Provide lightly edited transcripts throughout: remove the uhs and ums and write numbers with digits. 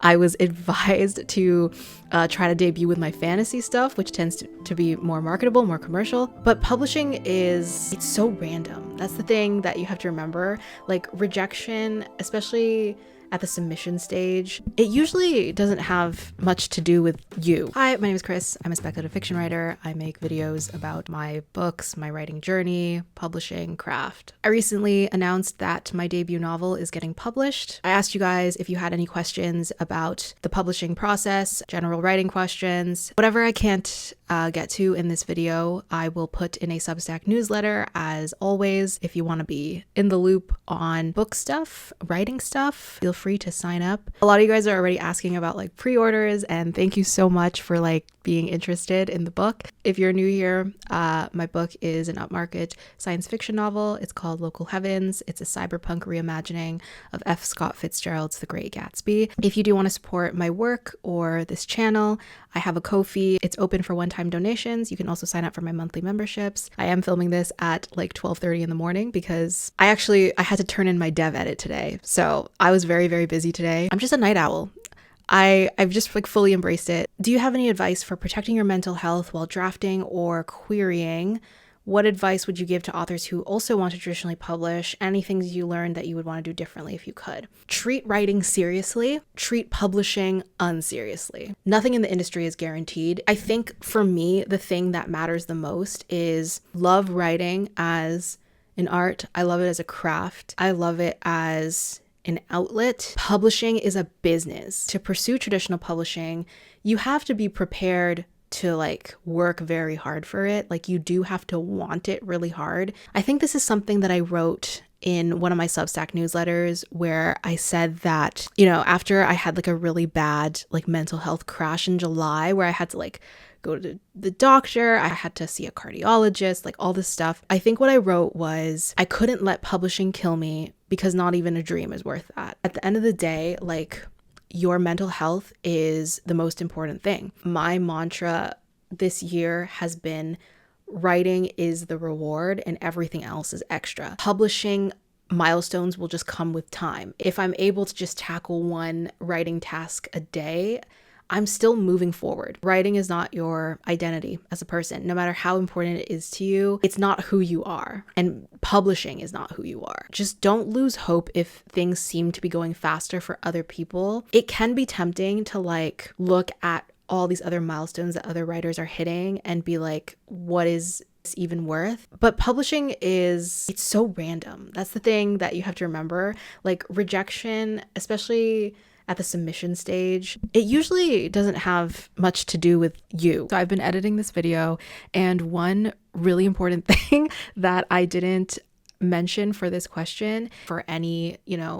I was advised to try to debut with my fantasy stuff, which tends to be more marketable, more commercial. But publishing it's so random. That's the thing that you have to remember. Like rejection, especially at the submission stage, it usually doesn't have much to do with you. Hi, my name is Kris. I'm a speculative fiction writer. I make videos about my books, my writing journey, publishing, craft. I recently announced that my debut novel is getting published. I asked you guys if you had any questions about the publishing process, general writing questions. Whatever I can't get to in this video, I will put in a Substack newsletter as always. If you want to be in the loop on book stuff, writing stuff, feel free to sign up. A lot of you guys are already asking about like pre-orders, and thank you so much for like being interested in the book. If you're new here, my book is an upmarket science fiction novel. It's called Local Heavens. It's a cyberpunk reimagining of F. Scott Fitzgerald's The Great Gatsby. If you do want to support my work or this channel, I have a Ko-fi. It's open for one-time donations. You can also sign up for my monthly memberships. I am filming this at like 12:30 in the morning because I had to turn in my dev edit today. So I was very, very busy today. I'm just a night owl. I've just like fully embraced it. Do you have any advice for protecting your mental health while drafting or querying? What advice would you give to authors who also want to traditionally publish? Any things you learned that you would want to do differently if you could? Treat writing seriously, treat publishing unseriously. Nothing in the industry is guaranteed. I think for me, the thing that matters the most is love writing as an art. I love it as a craft. I love it as an outlet. Publishing is a business. To pursue traditional publishing, you have to be prepared to like work very hard for it. Like you do have to want it really hard. I think this is something that I wrote in one of my Substack newsletters where I said that, after I had like a really bad like mental health crash in July where I had to like go to the doctor, I had to see a cardiologist, like all this stuff. I think what I wrote was I couldn't let publishing kill me because not even a dream is worth that. At the end of the day, like your mental health is the most important thing. My mantra this year has been writing is the reward and everything else is extra. Publishing milestones will just come with time. If I'm able to just tackle one writing task a day, I'm still moving forward. Writing is not your identity as a person. No matter how important it is to you, it's not who you are. And publishing is not who you are. Just don't lose hope if things seem to be going faster for other people. It can be tempting to like look at all these other milestones that other writers are hitting and be like, what is this even worth? But publishing it's so random. That's the thing that you have to remember. Like rejection, especially at the submission stage, it usually doesn't have much to do with you. So I've been editing this video, and one really important thing that I didn't mention for this question, for any,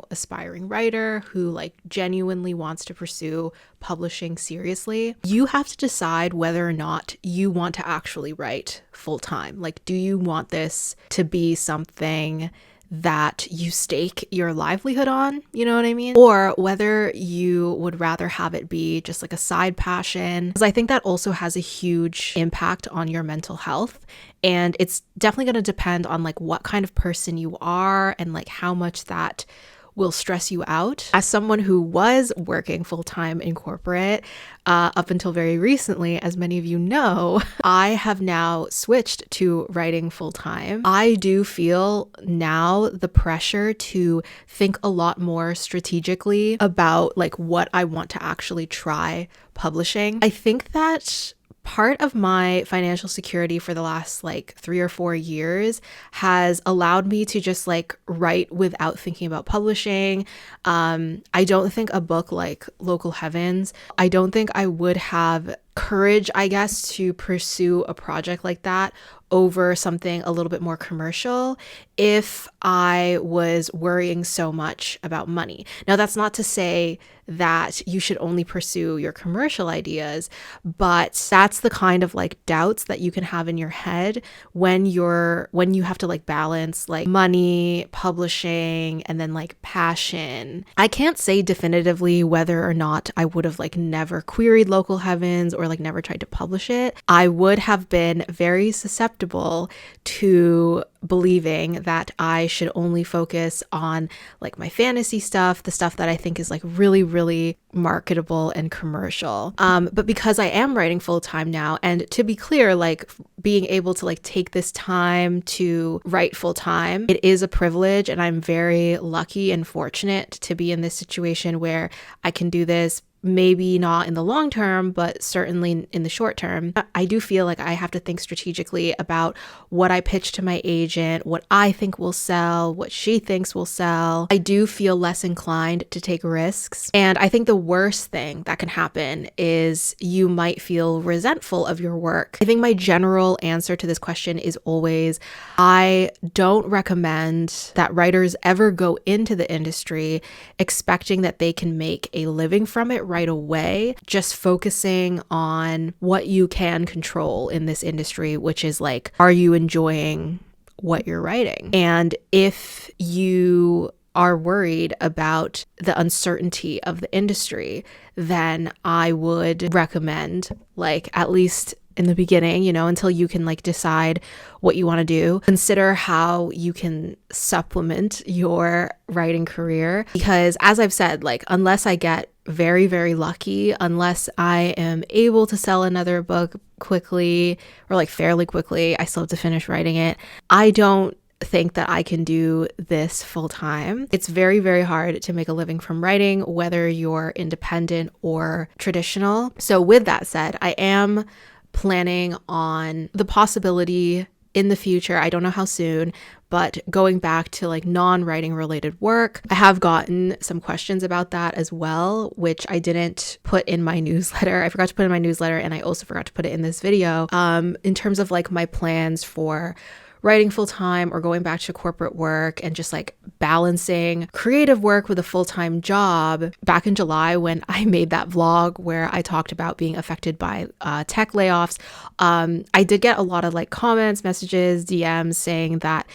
aspiring writer who like genuinely wants to pursue publishing seriously, you have to decide whether or not you want to actually write full time. Like, do you want this to be something that you stake your livelihood on, you know what I mean? Or whether you would rather have it be just like a side passion. Because I think that also has a huge impact on your mental health. And it's definitely going to depend on like what kind of person you are and like how much that will stress you out. As someone who was working full-time in corporate up until very recently, as many of you know, I have now switched to writing full-time. I do feel now the pressure to think a lot more strategically about like what I want to actually try publishing. I think that part of my financial security for the last like 3 or 4 years has allowed me to just like write without thinking about publishing. I don't think a book like Local Heavens, I don't think I would have courage, I guess, to pursue a project like that over something a little bit more commercial if I was worrying so much about money. Now, that's not to say that you should only pursue your commercial ideas, but that's the kind of like doubts that you can have in your head when you have to like balance like money, publishing, and then like passion. I can't say definitively whether or not I would have like never queried Local Heavens or like never tried to publish it. I would have been very susceptible susceptible to believing that I should only focus on like my fantasy stuff, the stuff that I think is like really, really marketable and commercial. But because I am writing full time now, and to be clear, like being able to like take this time to write full time, it is a privilege, and I'm very lucky and fortunate to be in this situation where I can do this. Maybe not in the long term, but certainly in the short term. I do feel like I have to think strategically about what I pitch to my agent, what I think will sell, what she thinks will sell. I do feel less inclined to take risks. And I think the worst thing that can happen is you might feel resentful of your work. I think my general answer to this question is always, I don't recommend that writers ever go into the industry expecting that they can make a living from it right away, just focusing on what you can control in this industry, which is like, are you enjoying what you're writing? And if you are worried about the uncertainty of the industry, then I would recommend, like, at least in the beginning, you know, until you can like decide what you want to do, consider how you can supplement your writing career. Because as I've said, like, unless I get very, very lucky, unless I am able to sell another book quickly or like fairly quickly, I still have to finish writing it. I don't think that I can do this full time. It's very, very hard to make a living from writing, whether you're independent or traditional. So with that said, I am planning on the possibility in the future, I don't know how soon, but going back to like non-writing related work. I have gotten some questions about that as well, which I didn't put in my newsletter. I forgot to put in my newsletter, and I also forgot to put it in this video. In terms of like my plans for writing full time or going back to corporate work and just like balancing creative work with a full-time job. Back in July, when I made that vlog where I talked about being affected by tech layoffs, I did get a lot of like comments, messages, DMs saying that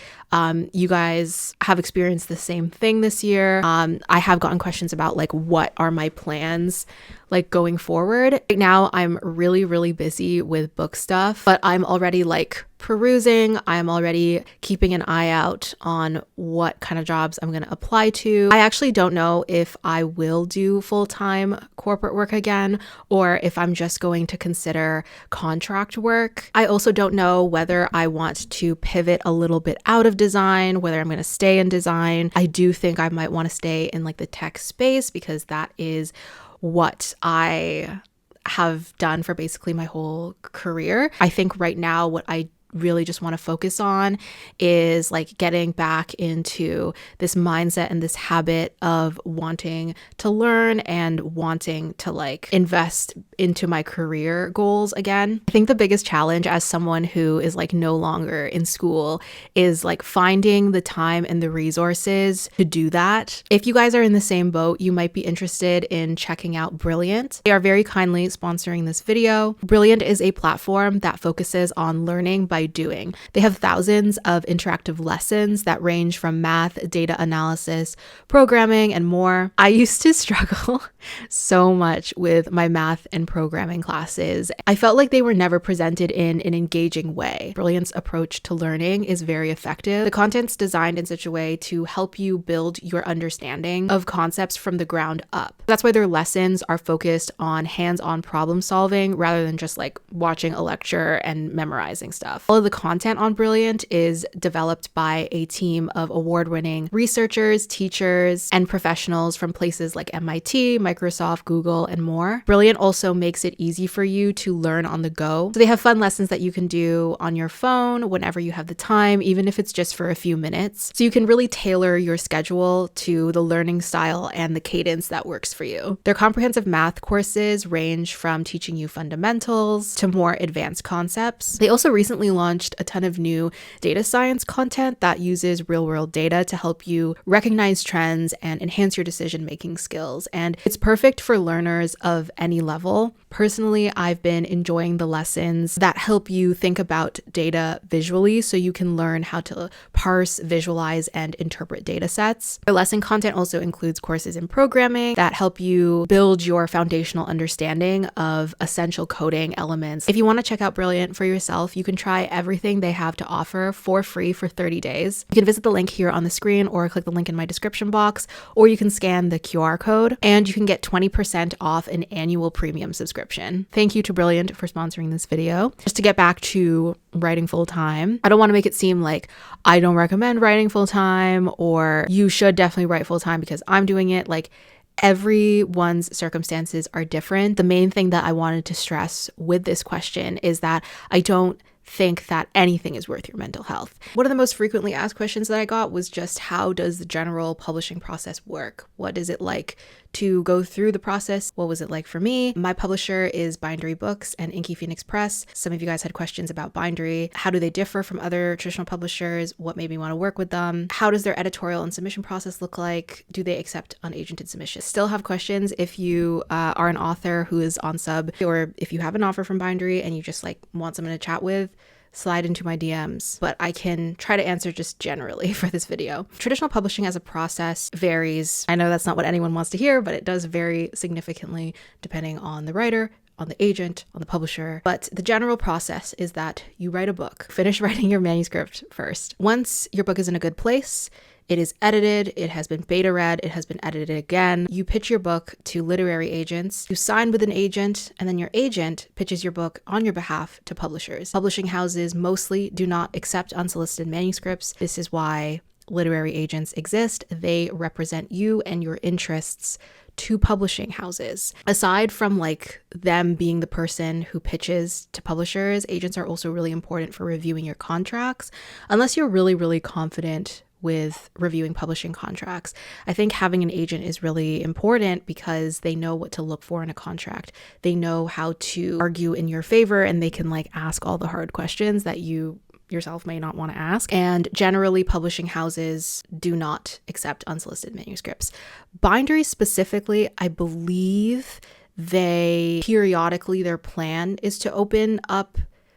you guys have experienced the same thing this year. I have gotten questions about like, what are my plans like going forward? Right now, I'm really, really busy with book stuff, but I'm already like perusing. I'm already keeping an eye out on what kind of jobs I'm going to apply to. I actually don't know if I will do full-time corporate work again, or if I'm just going to consider contract work. I also don't know whether I want to pivot a little bit out of design, whether I'm going to stay in design. I do think I might want to stay in like the tech space, because that is what I have done for basically my whole career. I think right now what I really just want to focus on is like getting back into this mindset and this habit of wanting to learn and wanting to like invest into my career goals again. I think the biggest challenge as someone who is like no longer in school is like finding the time and the resources to do that. If you guys are in the same boat, you might be interested in checking out Brilliant. They are very kindly sponsoring this video. Brilliant is a platform that focuses on learning by doing. They have thousands of interactive lessons that range from math, data analysis, programming, and more. I used to struggle so much with my math and programming classes. I felt like they were never presented in an engaging way. Brilliant's approach to learning is very effective. The content's designed in such a way to help you build your understanding of concepts from the ground up. That's why their lessons are focused on hands-on problem solving rather than just like watching a lecture and memorizing stuff. All of the content on Brilliant is developed by a team of award-winning researchers, teachers, and professionals from places like MIT, Microsoft, Google, and more. Brilliant also makes it easy for you to learn on the go. So they have fun lessons that you can do on your phone whenever you have the time, even if it's just for a few minutes. So you can really tailor your schedule to the learning style and the cadence that works for you. Their comprehensive math courses range from teaching you fundamentals to more advanced concepts. They also recently launched a ton of new data science content that uses real-world data to help you recognize trends and enhance your decision-making skills. And it's perfect for learners of any level. Personally, I've been enjoying the lessons that help you think about data visually so you can learn how to parse, visualize, and interpret data sets. The lesson content also includes courses in programming that help you build your foundational understanding of essential coding elements. If you want to check out Brilliant for yourself, you can try everything they have to offer for free for 30 days. You can visit the link here on the screen or click the link in my description box, or you can scan the QR code and you can get 20% off an annual premium subscription. Thank you to Brilliant for sponsoring this video. Just to get back to writing full-time, I don't want to make it seem like I don't recommend writing full-time or you should definitely write full-time because I'm doing it. Like, everyone's circumstances are different. The main thing that I wanted to stress with this question is that I don't think that anything is worth your mental health. One of the most frequently asked questions that I got was just, how does the general publishing process work? What is it like to go through the process? What was it like for me? My publisher is Bindery Books and Inky Press. Some of you guys had questions about Bindery. How do they differ from other traditional publishers? What made me want to work with them? How does their editorial and submission process look like? Do they accept unagented submissions? Still have questions if you are an author who is on sub, or if you have an offer from Bindery and you just like want someone to chat with, slide into my DMs, but I can try to answer just generally for this video. Traditional publishing as a process varies. I know that's not what anyone wants to hear, but it does vary significantly depending on the writer, on the agent, on the publisher. But the general process is that you write a book, finish writing your manuscript first. Once your book is in a good place, it is edited, it has been beta read, it has been edited again. You pitch your book to literary agents, you sign with an agent, and then your agent pitches your book on your behalf to publishers. Publishing houses mostly do not accept unsolicited manuscripts. This is why literary agents exist. They represent you and your interests to publishing houses. Aside from like them being the person who pitches to publishers, agents are also really important for reviewing your contracts. Unless you're really, really confident with reviewing publishing contracts, I think having an agent is really important because they know what to look for in a contract. They know how to argue in your favor, and they can like ask all the hard questions that you yourself may not want to ask. And generally, publishing houses do not accept unsolicited manuscripts. Bindery specifically, I believe they periodically, their plan is to open up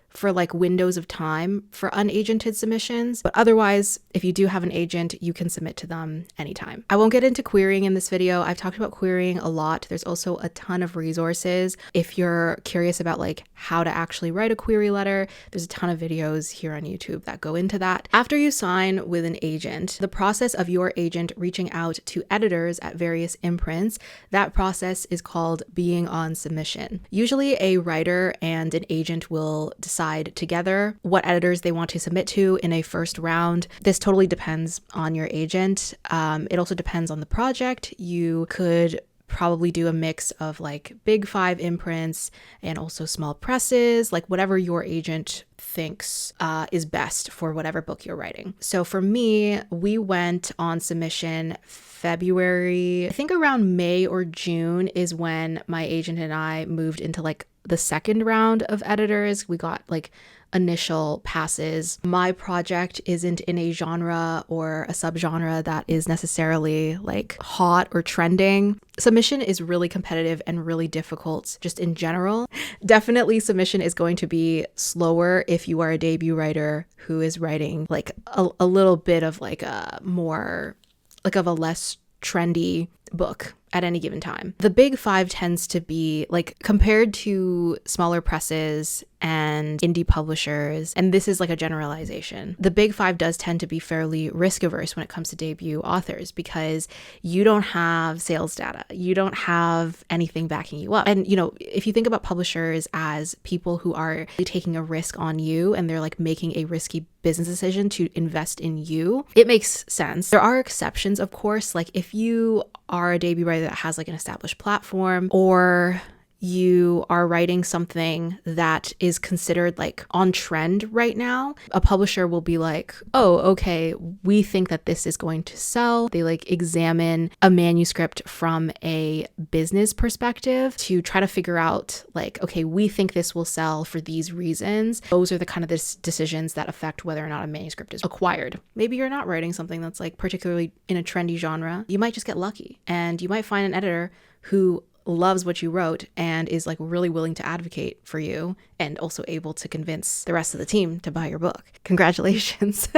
for like windows of time for unagented submissions. But otherwise, if you do have an agent, you can submit to them anytime. I won't get into querying in this video. I've talked about querying a lot. There's also a ton of resources. If you're curious about like how to actually write a query letter, there's a ton of videos here on YouTube that go into that. After you sign with an agent, the process of your agent reaching out to editors at various imprints, that process is called being on submission. Usually a writer and an agent will decide together what editors they want to submit to in a first round. This totally depends on your agent. It also depends on the project. You could probably do a mix of like big 5 imprints and also small presses, like whatever your agent thinks is best for whatever book you're writing. So for me, we went on submission February. I think around May or June is when my agent and I moved into like the second round of editors. We got like initial passes. My project isn't in a genre or a subgenre that is necessarily like hot or trending. Submission is really competitive and really difficult just in general. Definitely submission is going to be slower if you are a debut writer who is writing like a little bit of like a more like of a less trendy book at any given time. The big 5 tends to be like, compared to smaller presses and indie publishers, and this is like a generalization, the big 5 does tend to be fairly risk averse when it comes to debut authors because you don't have sales data, you don't have anything backing you up. And you know, if you think about publishers as people who are taking a risk on you and they're like making a risky business decision to invest in you, it makes sense. There are exceptions, of course, like if you are a debut writer that has like an established platform, or you are writing something that is considered like on trend right now, a publisher will be like, oh, okay, we think that this is going to sell. They like examine a manuscript from a business perspective to try to figure out like, okay, we think this will sell for these reasons. Those are the kind of decisions that affect whether or not a manuscript is acquired. Maybe you're not writing something that's like particularly in a trendy genre. You might just get lucky and you might find an editor who loves what you wrote and is like really willing to advocate for you and also able to convince the rest of the team to buy your book. Congratulations.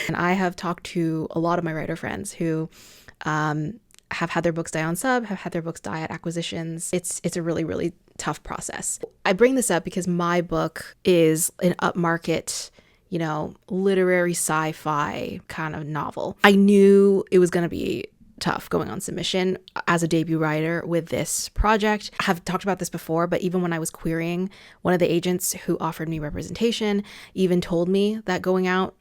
And I have talked to a lot of my writer friends who have had their books die on sub, have had their books die at acquisitions. It's a really, really tough process. I bring this up because my book is an upmarket, literary sci-fi kind of novel. I knew it was going to be tough going on submission as a debut writer with this project. I have talked about this before, but even when I was querying, one of the agents who offered me representation even told me that going out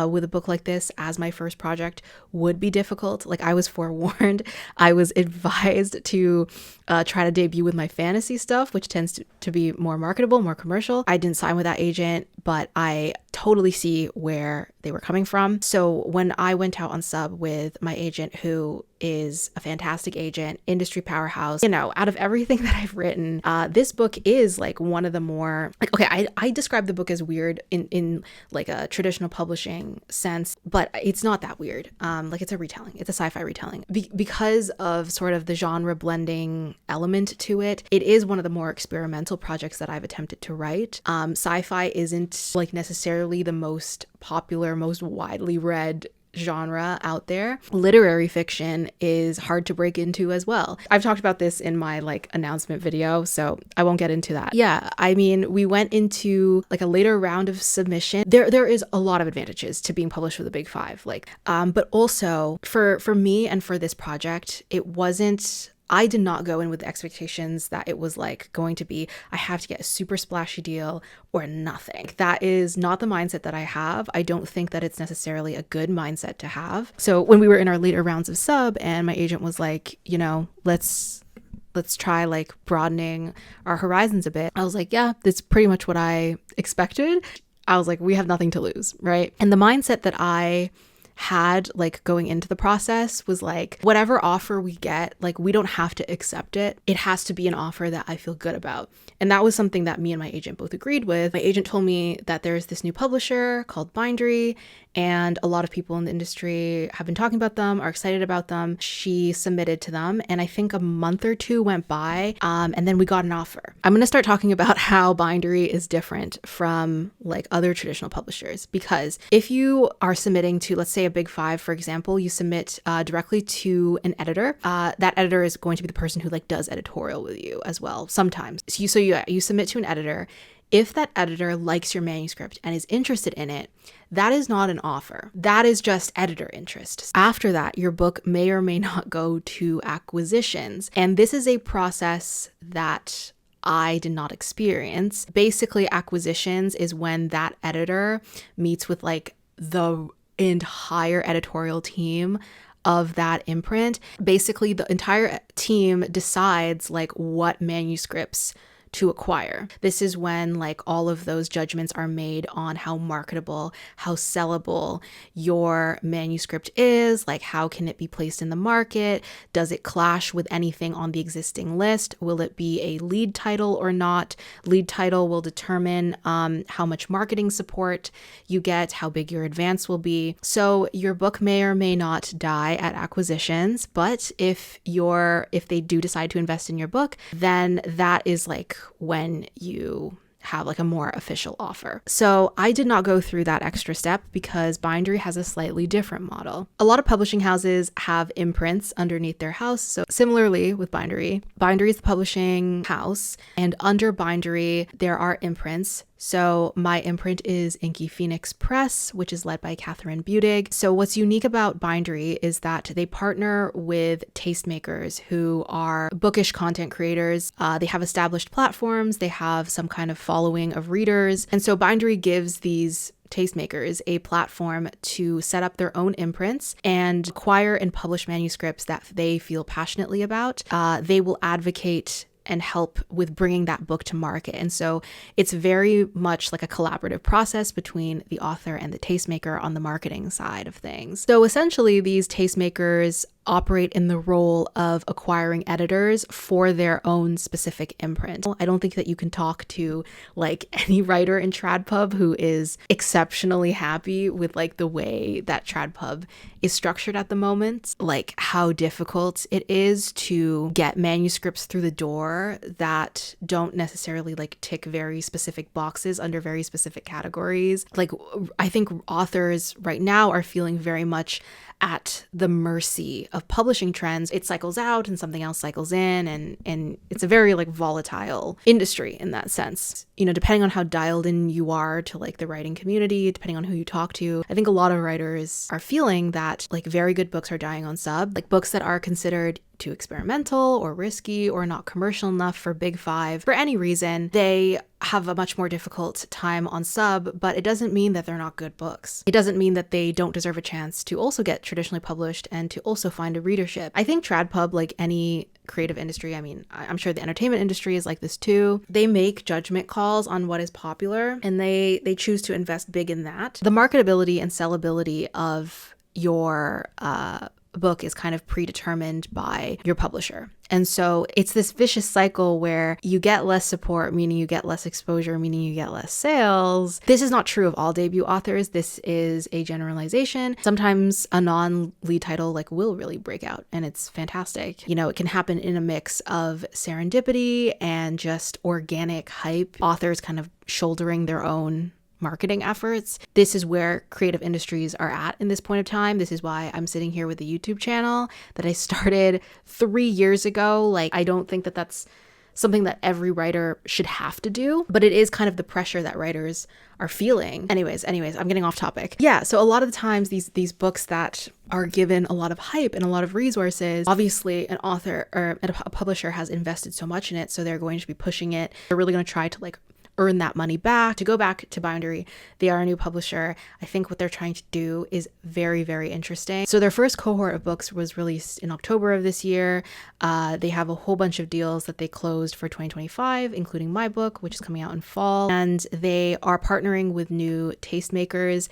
with a book like this as my first project would be difficult. Like, I was forewarned. I was advised to try to debut with my fantasy stuff, which tends to be more marketable, more commercial. I didn't sign with that agent, but I totally see where they were coming from. So when I went out on sub with my agent, who is a fantastic agent, industry powerhouse, out of everything that I've written, this book is like one of the more, like, okay, I describe the book as weird in like a traditional publishing sense, but it's not that weird. Like, it's a retelling. It's a sci-fi retelling. Because of sort of the genre blending element to it, it is one of the more experimental projects that I've attempted to write. Sci-fi isn't like necessarily the most popular, most widely read genre out there. Literary fiction is hard to break into as well. I've talked about this in my like announcement video, so I won't get into that. Yeah, I mean, we went into like a later round of submission. There is a lot of advantages to being published with a big five, but also for me and for this project, I did not go in with the expectations that it was like going to be, I have to get a super splashy deal or nothing. That is not the mindset that I have. I don't think that it's necessarily a good mindset to have. So when we were in our later rounds of sub and my agent was like, let's try like broadening our horizons a bit, I was like, yeah, that's pretty much what I expected. I was like, we have nothing to lose, right? And the mindset that I had like going into the process was like, whatever offer we get, like, we don't have to accept it. It has to be an offer that I feel good about. And that was something that me and my agent both agreed with. My agent told me that there's this new publisher called Bindery, and a lot of people in the industry have been talking about them, are excited about them. She submitted to them, and I think a month or two went by, and then we got an offer. I'm going to start talking about how Bindery is different from like other traditional publishers, because if you are submitting to, let's say, a big five, for example, you submit directly to an editor. That editor is going to be the person who like does editorial with you as well sometimes. So you submit to an editor. If that editor likes your manuscript and is interested in it, that is not an offer. That is just editor interest. After that, your book may or may not go to acquisitions. And this is a process that I did not experience. Basically, acquisitions is when that editor meets with like the entire editorial team of that imprint. Basically, the entire team decides like what manuscripts to acquire. This is when like all of those judgments are made on how marketable, how sellable your manuscript is, like how can it be placed in the market? Does it clash with anything on the existing list? Will it be a lead title or not? Lead title will determine how much marketing support you get, how big your advance will be. So your book may or may not die at acquisitions, but if they do decide to invest in your book, then that is like when you have like a more official offer. So I did not go through that extra step because Bindery has a slightly different model. A lot of publishing houses have imprints underneath their house. So similarly with Bindery, Bindery is the publishing house, and under Bindery there are imprints. So my imprint is Inky Phoenix Press, which is led by Catherine Budig. So what's unique about Bindery is that they partner with tastemakers who are bookish content creators. They have established platforms. They have some kind of following of readers. And so Bindery gives these tastemakers a platform to set up their own imprints and acquire and publish manuscripts that they feel passionately about. They will advocate and help with bringing that book to market. And so it's very much like a collaborative process between the author and the tastemaker on the marketing side of things. So essentially, these tastemakers operate in the role of acquiring editors for their own specific imprint. I don't think that you can talk to like any writer in TradPub who is exceptionally happy with like the way that TradPub is structured at the moment, like how difficult it is to get manuscripts through the door that don't necessarily like tick very specific boxes under very specific categories. Like, I think authors right now are feeling very much at the mercy of publishing trends, it cycles out and something else cycles in, and it's a very like volatile industry in that sense. You know, depending on how dialed in you are to like the writing community, depending on who you talk to, I think a lot of writers are feeling that like very good books are dying on sub, like books that are considered too experimental or risky or not commercial enough for Big Five. For any reason, they have a much more difficult time on sub, but it doesn't mean that they're not good books. It doesn't mean that they don't deserve a chance to also get traditionally published and to also find a readership. I think TradPub, like any creative industry, I mean, I'm sure the entertainment industry is like this too. They make judgment calls on what is popular and they choose to invest big in that. The marketability and sellability of your book is kind of predetermined by your publisher. And so it's this vicious cycle where you get less support, meaning you get less exposure, meaning you get less sales. This is not true of all debut authors. This is a generalization. Sometimes a non-lead title like will really break out and it's fantastic. You know, it can happen in a mix of serendipity and just organic hype, authors kind of shouldering their own marketing efforts. This is where creative industries are at in this point of time. This is why I'm sitting here with a YouTube channel that I started 3 years ago. Like, I don't think that that's something that every writer should have to do, but it is kind of the pressure that writers are feeling. Anyways, I'm getting off topic. Yeah, so a lot of the times these books that are given a lot of hype and a lot of resources, obviously an author or a publisher has invested so much in it, so they're going to be pushing it. They're really going to try to like earn that money back. To go back to Bindery, they are a new publisher. I think what they're trying to do is very, very interesting. So their first cohort of books was released in October of this year. They have a whole bunch of deals that they closed for 2025, including my book, which is coming out in fall. And they are partnering with new tastemakers,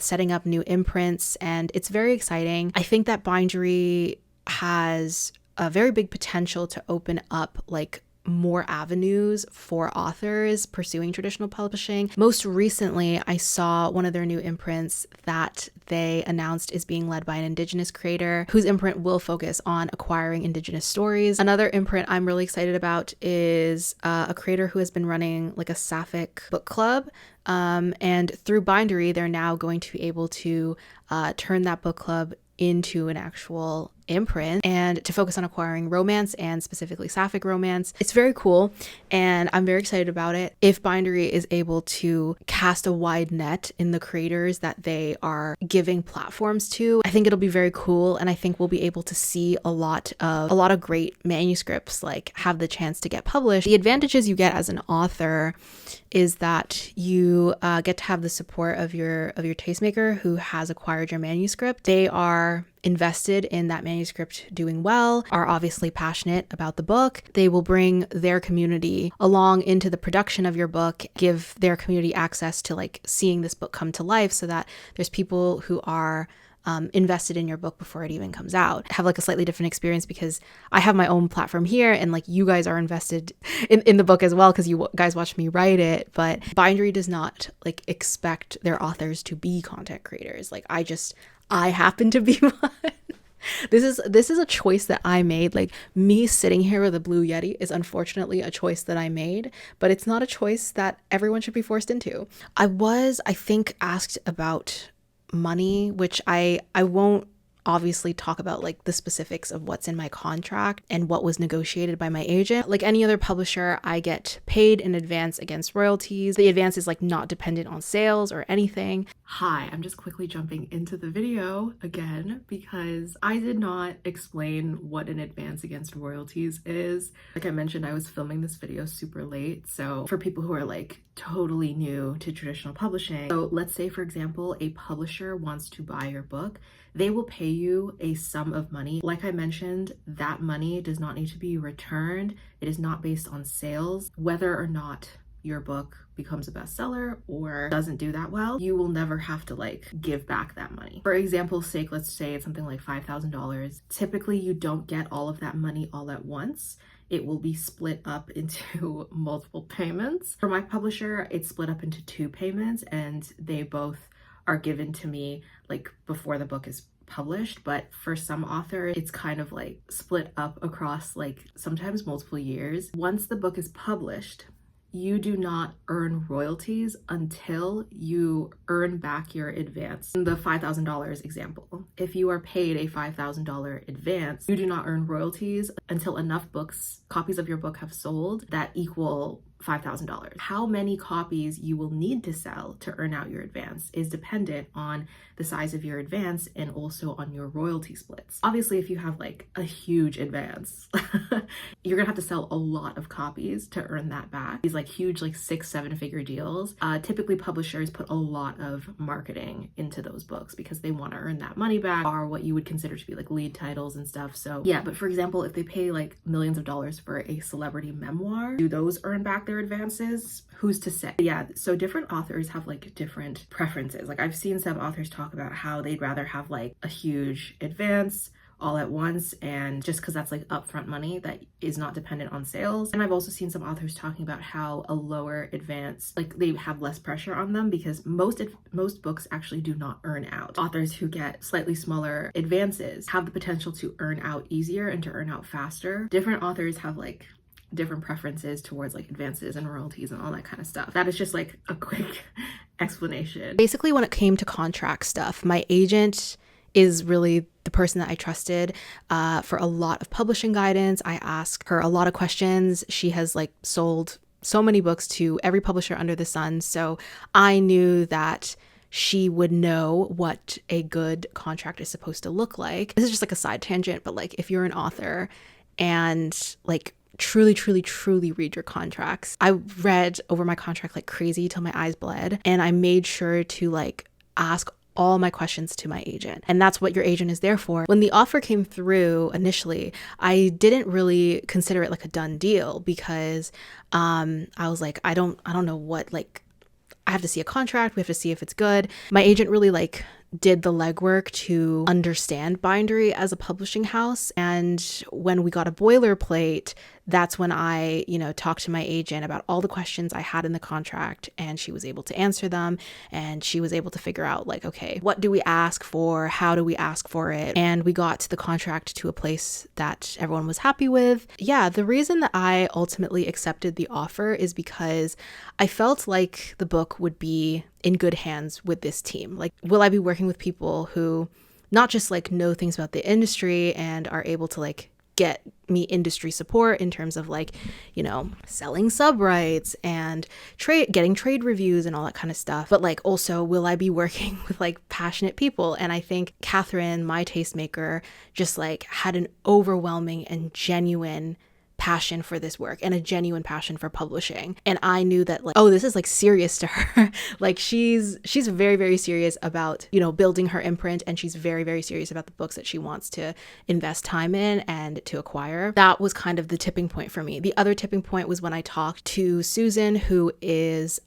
setting up new imprints, and it's very exciting. I think that Bindery has a very big potential to open up like more avenues for authors pursuing traditional publishing. Most recently, I saw one of their new imprints that they announced is being led by an Indigenous creator whose imprint will focus on acquiring Indigenous stories. Another imprint I'm really excited about is a creator who has been running like a sapphic book club. And through Bindery, they're now going to be able to turn that book club into an actual imprint and to focus on acquiring romance and specifically sapphic romance. It's very cool and I'm very excited about it. If Bindery is able to cast a wide net in the creators that they are giving platforms to, I think it'll be very cool, and I think we'll be able to see a lot of great manuscripts like have the chance to get published. The advantages you get as an author is that you get to have the support of your tastemaker who has acquired your manuscript. They are invested in that manuscript doing well, are obviously passionate about the book. They will bring their community along into the production of your book, give their community access to like seeing this book come to life so that there's people who are invested in your book before it even comes out. Have like a slightly different experience because I have my own platform here and like you guys are invested in the book as well because you guys watched me write it. But Bindery does not like expect their authors to be content creators. Like I happen to be one. This is a choice that I made. Like me sitting here with a blue Yeti is unfortunately a choice that I made, but it's not a choice that everyone should be forced into. I think, asked about money, which I won't obviously talk about like the specifics of what's in my contract and what was negotiated by my agent. Like any other publisher, I get paid in advance against royalties. The advance is like not dependent on sales or anything. Hi, I'm just quickly jumping into the video again because I did not explain what an advance against royalties is. Like I mentioned, I was filming this video super late. So for people who are like totally new to traditional publishing, so let's say for example, a publisher wants to buy your book. They will pay you a sum of money. Like I mentioned, that money does not need to be returned. It is not based on sales. Whether or not your book becomes a bestseller or doesn't do that well, you will never have to like give back that money. For example's sake, let's say it's something like $5,000. Typically, you don't get all of that money all at once. It will be split up into multiple payments. For my publisher, it's split up into 2 payments and they both are given to me like before the book is published. But for some authors, it's kind of like split up across like sometimes multiple years. Once the book is published, you do not earn royalties until you earn back your advance. In the $5,000 example, if you are paid a $5,000 advance, you do not earn royalties until enough copies of your book have sold that equal $5,000. How many copies you will need to sell to earn out your advance is dependent on the size of your advance and also on your royalty splits. Obviously, if you have like a huge advance, you're gonna have to sell a lot of copies to earn that back. These like huge, like 6-7 figure deals, typically publishers put a lot of marketing into those books because they want to earn that money back, or what you would consider to be like lead titles and stuff. So yeah, but for example, if they pay like millions of dollars for a celebrity memoir, do those earn back their advances? Who's to say? Yeah, so different authors have like different preferences. Like I've seen some authors talk about how they'd rather have like a huge advance all at once, and just because that's like upfront money that is not dependent on sales. And I've also seen some authors talking about how a lower advance, like they have less pressure on them because most books actually do not earn out. Authors who get slightly smaller advances have the potential to earn out easier and to earn out faster. Different authors have like different preferences towards like advances and royalties and all that kind of stuff. That is just like a quick explanation. Basically, when it came to contract stuff, my agent is really the person that I trusted for a lot of publishing guidance. I ask her a lot of questions. She has like sold so many books to every publisher under the sun. So I knew that she would know what a good contract is supposed to look like. This is just like a side tangent, but like if you're an author and like truly read your contracts. I read over my contract like crazy till my eyes bled, and I made sure to like ask all my questions to my agent. And that's what your agent is there for. When the offer came through initially, I didn't really consider it like a done deal because I was like, I don't know what, like, I have to see a contract. We have to see if it's good. My agent really like did the legwork to understand Bindery as a publishing house. And when we got a boilerplate, that's when I, talked to my agent about all the questions I had in the contract, and she was able to answer them. And she was able to figure out like, okay, what do we ask for? How do we ask for it? And we got the contract to a place that everyone was happy with. Yeah, the reason that I ultimately accepted the offer is because I felt like the book would be in good hands with this team. Like, will I be working with people who not just like know things about the industry and are able to like get me industry support in terms of like, selling sub rights and getting trade reviews and all that kind of stuff. But like also, will I be working with like passionate people? And I think Catherine, my tastemaker, just like had an overwhelming and genuine passion for this work and a genuine passion for publishing. And I knew that like, oh, this is like serious to her. Like she's very, very serious about, building her imprint, and she's very, very serious about the books that she wants to invest time in and to acquire. That was kind of the tipping point for me. The other tipping point was when I talked to Susan, who is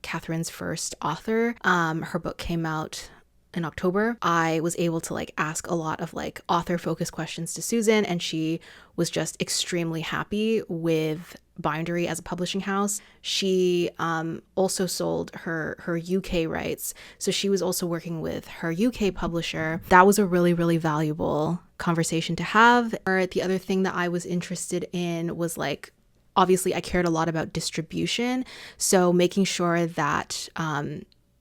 Catherine's first author. Her book came out in October. I was able to like ask a lot of like author focused questions to Susan, and she was just extremely happy with Bindery as a publishing house. She also sold her UK rights, so she was also working with her UK publisher. That was a really, really valuable conversation to have. Or the other thing that I was interested in was like, obviously I cared a lot about distribution, so making sure that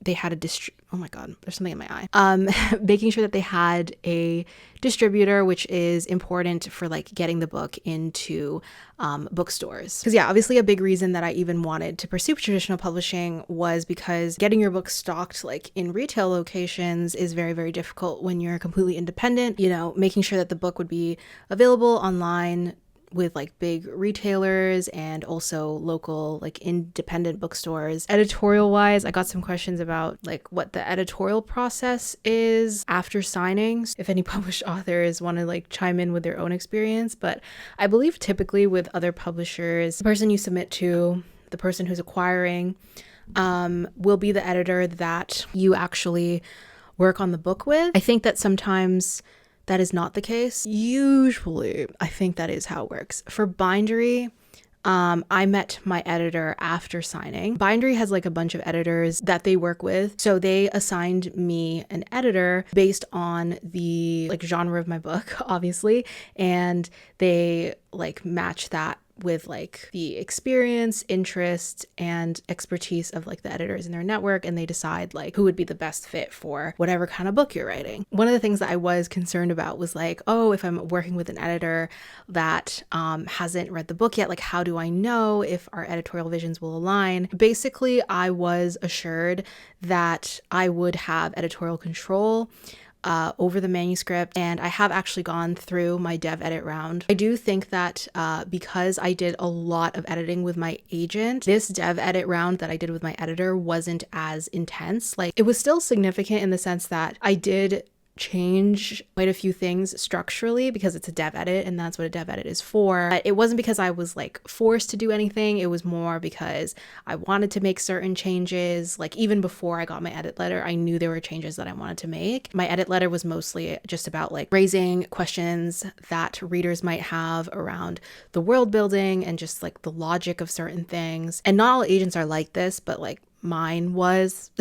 they had oh my God, there's something in my eye. Making sure that they had a distributor, which is important for like getting the book into bookstores. Because yeah, obviously a big reason that I even wanted to pursue traditional publishing was because getting your book stocked like in retail locations is very, very difficult when you're completely independent. Making sure that the book would be available online with like big retailers and also local like independent bookstores. Editorial wise, I got some questions about like what the editorial process is after signings, if any published authors want to like chime in with their own experience. But I believe typically with other publishers, the person you submit to, the person who's acquiring, will be the editor that you actually work on the book with. I think that sometimes that is not the case. Usually, I think that is how it works. For Bindery, I met my editor after signing. Bindery has like a bunch of editors that they work with. So they assigned me an editor based on the like genre of my book, obviously. And they like match that with like the experience, interest, and expertise of like the editors in their network, and they decide like who would be the best fit for whatever kind of book you're writing. One of the things that I was concerned about was like, oh, if I'm working with an editor that hasn't read the book yet, like how do I know if our editorial visions will align? Basically, I was assured that I would have editorial control over the manuscript, and I have actually gone through my dev edit round. I do think that because I did a lot of editing with my agent, this dev edit round that I did with my editor wasn't as intense. Like, it was still significant in the sense that I did change quite a few things structurally because it's a dev edit and that's what a dev edit is for. But it wasn't because I was like forced to do anything. It was more because I wanted to make certain changes. Like, even before I got my edit letter, I knew there were changes that I wanted to make. My edit letter was mostly just about like raising questions that readers might have around the world building and just like the logic of certain things. And not all agents are like this, but like mine was.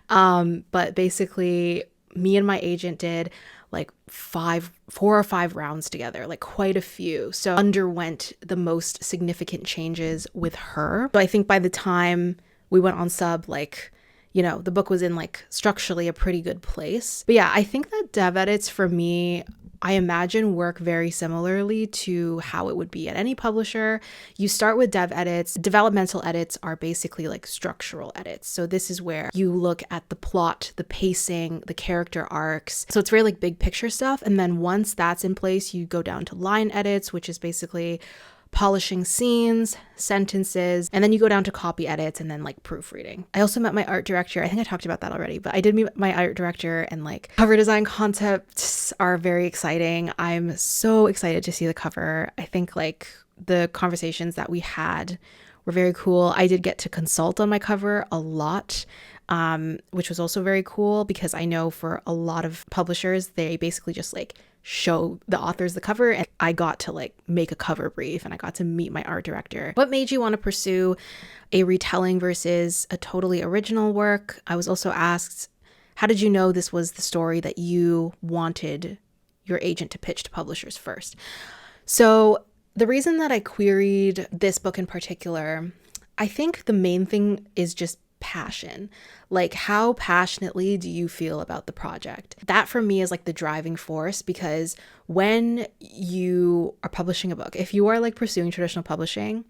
But basically, me and my agent did like 4 or 5 rounds together, like quite a few. So underwent the most significant changes with her. So I think by the time we went on sub, like, you know, the book was in like structurally a pretty good place. But yeah, I think that dev edits for me, I imagine, work very similarly to how it would be at any publisher. You start with dev edits. Developmental edits are basically like structural edits. So this is where you look at the plot, the pacing, the character arcs. So it's very like big picture stuff. And then once that's in place, you go down to line edits, which is basically polishing scenes, sentences, and then you go down to copy edits and then like proofreading. I also met my art director. I think I talked about that already, but I did meet my art director, and like cover design concepts are very exciting. I'm so excited to see the cover. I think like the conversations that we had were very cool. I did get to consult on my cover a lot, which was also very cool because I know for a lot of publishers, they basically just like show the authors the cover, and I got to like make a cover brief and I got to meet my art director. What made you want to pursue a retelling versus a totally original work? I was also asked, how did you know this was the story that you wanted your agent to pitch to publishers first? So the reason that I queried this book in particular, I think the main thing is just passion. Like, how passionately do you feel about the project? That for me is like the driving force, because when you are publishing a book, if you are like pursuing traditional publishing,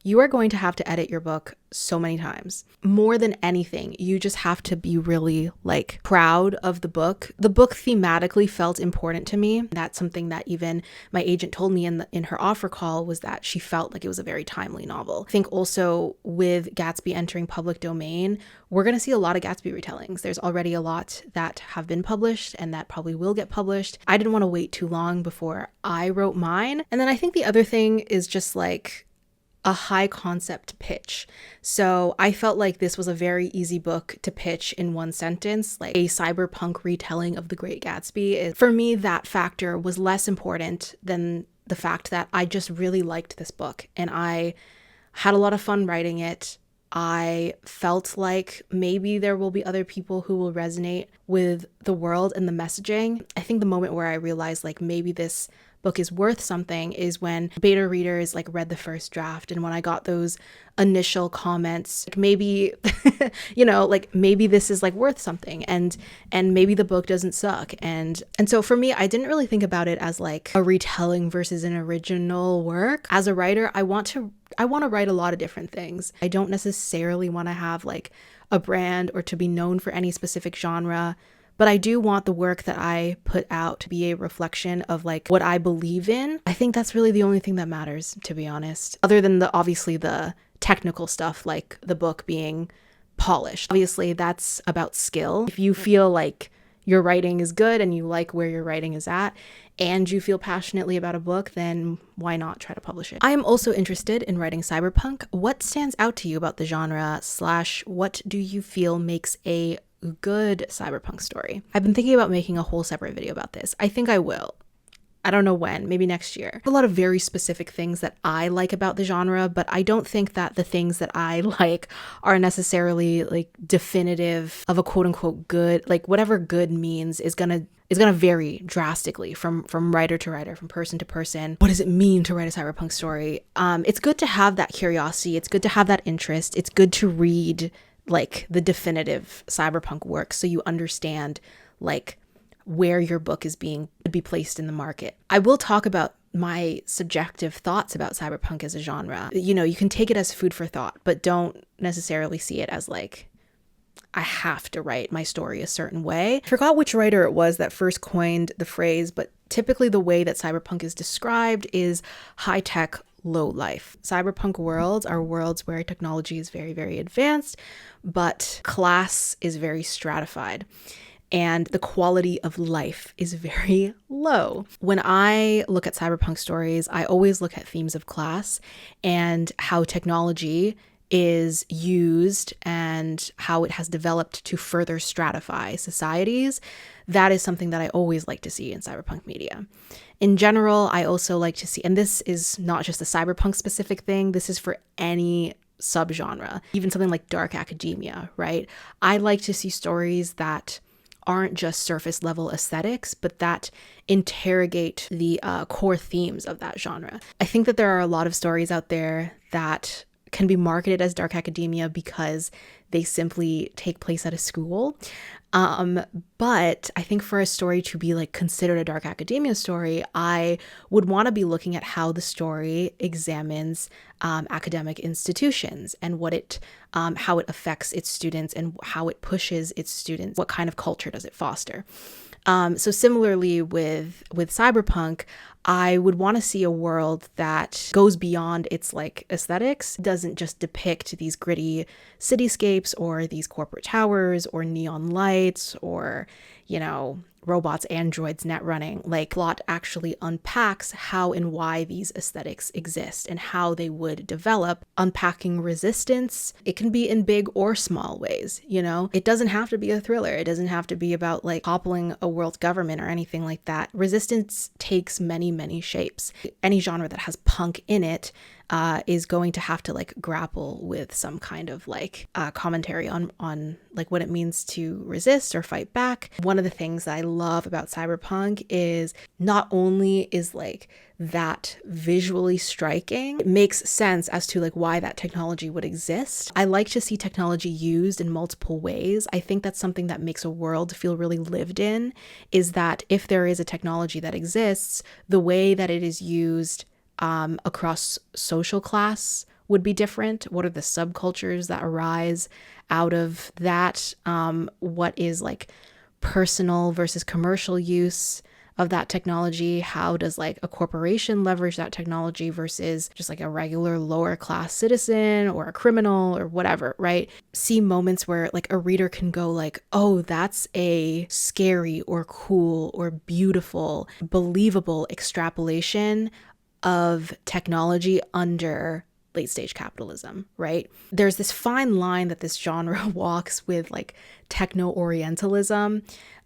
you are going to have to edit your book so many times. More than anything, you just have to be really like proud of the book. The book thematically felt important to me. That's something that even my agent told me in her offer call, was that she felt like it was a very timely novel. I think also with Gatsby entering public domain, we're going to see a lot of Gatsby retellings. There's already a lot that have been published and that probably will get published. I didn't want to wait too long before I wrote mine. And then I think the other thing is just like a high concept pitch. So I felt like this was a very easy book to pitch in one sentence, like a cyberpunk retelling of The Great Gatsby. For me, that factor was less important than the fact that I just really liked this book and I had a lot of fun writing it. I felt like maybe there will be other people who will resonate with the world and the messaging. I think the moment where I realized like maybe this book is worth something is when beta readers like read the first draft, and when I got those initial comments, like maybe you know, like maybe this is like worth something, and maybe the book doesn't suck. And so for me, I didn't really think about it as like a retelling versus an original work. As a writer, I want to write a lot of different things. I don't necessarily want to have like a brand or to be known for any specific genre. But I do want the work that I put out to be a reflection of like what I believe in. I think that's really the only thing that matters, to be honest. Other than obviously the technical stuff, like the book being polished. Obviously, that's about skill. If you feel like your writing is good and you like where your writing is at, and you feel passionately about a book, then why not try to publish it? I am also interested in writing cyberpunk. What stands out to you about the genre / what do you feel makes a good cyberpunk story? I've been thinking about making a whole separate video about this. I think I will. I don't know when, maybe next year. A lot of very specific things that I like about the genre, but I don't think that the things that I like are necessarily like definitive of a quote unquote good, like whatever good means is gonna is going to vary drastically from writer to writer, from person to person. What does it mean to write a cyberpunk story? It's good to have that curiosity. It's good to have that interest. It's good to read like the definitive cyberpunk work so you understand like where your book is being to be placed in the market. I will talk about my subjective thoughts about cyberpunk as a genre. You know, you can take it as food for thought, but don't necessarily see it as like, I have to write my story a certain way. I forgot which writer it was that first coined the phrase, but typically the way that cyberpunk is described is high-tech, low life. Cyberpunk worlds are worlds where technology is very, very advanced, but class is very stratified. And the quality of life is very low. When I look at cyberpunk stories, I always look at themes of class and how technology is used and how it has developed to further stratify societies. That is something that I always like to see in cyberpunk media. In general, I also like to see, and this is not just a cyberpunk specific thing, this is for any subgenre, even something like dark academia, right? I like to see stories that aren't just surface level aesthetics, but that interrogate the core themes of that genre. I think that there are a lot of stories out there that can be marketed as dark academia because they simply take place at a school. But I think for a story to be like considered a dark academia story, I would want to be looking at how the story examines academic institutions and what it, how it affects its students and how it pushes its students. What kind of culture does it foster? So similarly with cyberpunk, I would want to see a world that goes beyond its like aesthetics, doesn't just depict these gritty cityscapes or these corporate towers or neon lights or, you know, robots, androids, net running. Like, plot actually unpacks how and why these aesthetics exist and how they would develop, unpacking resistance. It can be in big or small ways, you know? It doesn't have to be a thriller. It doesn't have to be about like toppling a world government or anything like that. Resistance takes many, many shapes. Any genre that has punk in it is going to have to like grapple with some kind of like commentary on like what it means to resist or fight back. One of the things that I love about cyberpunk is not only is like that visually striking, it makes sense as to like why that technology would exist. I like to see technology used in multiple ways. I think that's something that makes a world feel really lived in, is that if there is a technology that exists, the way that it is used across social class would be different. What are the subcultures that arise out of that? What is like personal versus commercial use of that technology? How does like a corporation leverage that technology versus just like a regular lower class citizen or a criminal or whatever, right? See moments where like a reader can go like, oh, that's a scary or cool or beautiful, believable extrapolation of technology under late stage capitalism, right? There's this fine line that this genre walks with like techno-orientalism.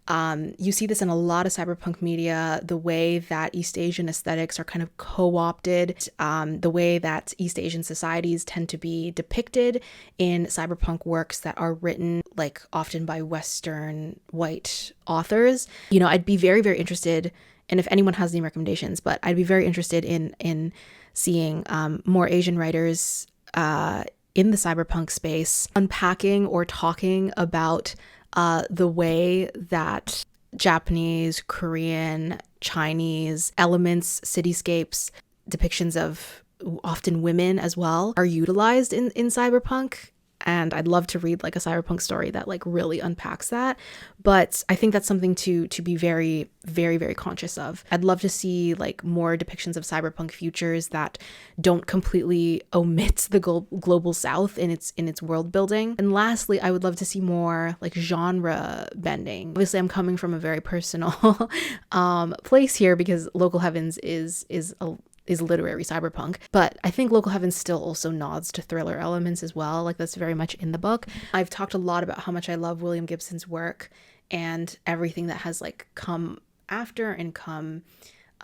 You see this in a lot of cyberpunk media, the way that East Asian aesthetics are kind of co-opted, the way that East Asian societies tend to be depicted in cyberpunk works that are written like often by Western white authors. You know, I'd be very, very interested, and if anyone has any recommendations, but I'd be very interested in seeing more Asian writers in the cyberpunk space unpacking or talking about the way that Japanese, Korean, Chinese elements, cityscapes, depictions of often women as well are utilized in cyberpunk. And I'd love to read like a cyberpunk story that like really unpacks that. But I think that's something to be very, very, very conscious of. I'd love to see like more depictions of cyberpunk futures that don't completely omit the global south in its world building. And lastly, I would love to see more like genre bending. Obviously, I'm coming from a very personal place here because Local Heavens is literary cyberpunk, but I think Local Heaven still also nods to thriller elements as well. Like that's very much in the book. I've talked a lot about how much I love William Gibson's work and everything that has like come after and come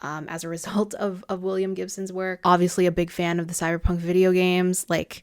as a result of William Gibson's work. Obviously a big fan of the cyberpunk video games. Like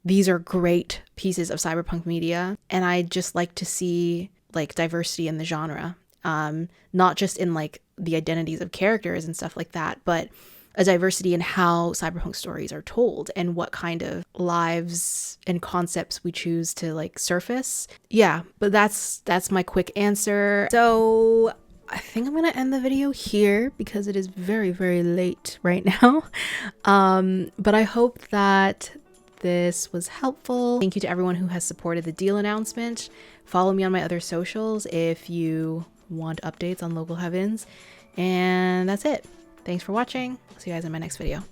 these are great pieces of cyberpunk media, and I just like to see like diversity in the genre. not just in like the identities of characters and stuff like that, but a diversity in how cyberpunk stories are told and what kind of lives and concepts we choose to like surface. Yeah, but that's my quick answer. So I think I'm gonna end the video here because it is very, very late right now. But I hope that this was helpful. Thank you to everyone who has supported the deal announcement. Follow me on my other socials if you want updates on local heavens. And that's it. Thanks for watching. See you guys in my next video.